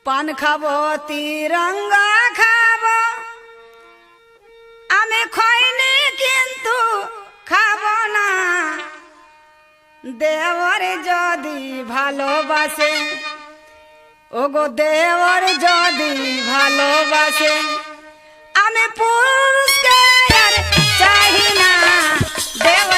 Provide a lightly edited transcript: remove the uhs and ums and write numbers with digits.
পান খাবো তিরঙ্গা খাবো আমি খইনি কিন্তু খাবো না দেওর যদি ভালোবাসে ওগো দেওর যদি ভালোবাসে আমি পুরুষকে আর চাই না দেওর